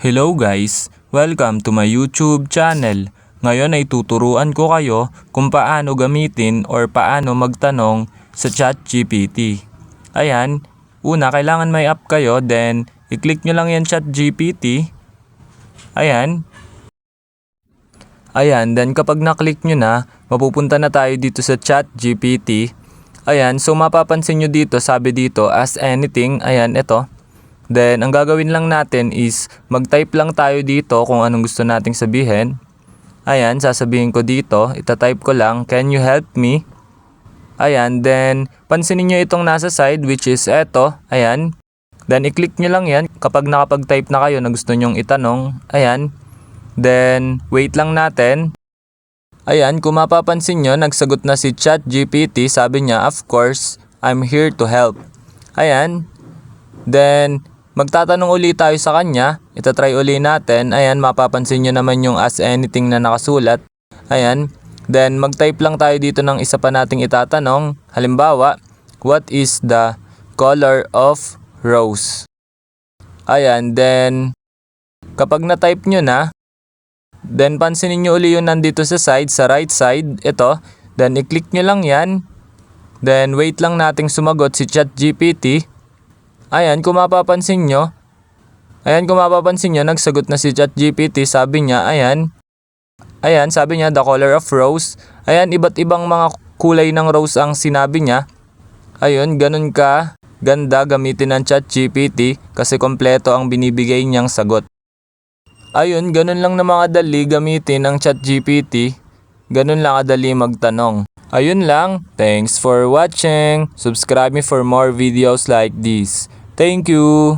Hello guys! Welcome to my YouTube channel. Ngayon ay tuturuan ko kayo kung paano gamitin or paano magtanong sa ChatGPT. Ayan, una kailangan may app kayo, then i-click nyo lang yan ChatGPT. Ayan. Then kapag na-click nyo na, mapupunta na tayo dito sa ChatGPT. Ayan, so mapapansin nyo dito, sabi dito, ask anything. Ayan, ito. Then, ang gagawin lang natin is mag-type lang tayo dito kung anong gusto nating sabihin. Ayan, sasabihin ko dito, itatype ko lang, can you help me? Ayan, then, pansinin nyo itong nasa side which is eto. Ayan, then i-click nyo lang yan kapag nakapag-type na kayo na gusto nyong itanong. Ayan, then, wait lang natin. Ayan, kung mapapansin nyo, nagsagot na si ChatGPT, sabi niya, of course, I'm here to help. Ayan, then, magtatanong uli tayo sa kanya, itatry uli natin. Ayan, mapapansin nyo naman yung ask anything na nakasulat. Ayan, then mag-type lang tayo dito ng isa pa nating itatanong. Halimbawa, what is the color of rose? Ayan, then kapag na-type nyo na, then pansinin nyo uli yung nandito sa side, sa right side, ito. Then i-click nyo lang yan. Then wait lang nating sumagot si ChatGPT. Ayan, kung mapapansin nyo, nagsagot na si ChatGPT, sabi niya, sabi niya, the color of rose. Ayan, iba't ibang mga kulay ng rose ang sinabi niya. Ayun, ganun ka ganda gamitin ng ChatGPT kasi kompleto ang binibigay niyang sagot. Ayun, ganun lang na mga dali gamitin ang ChatGPT. Ganun lang kadali magtanong. Ayun lang. Thanks for watching. Subscribe me for more videos like this. Thank you.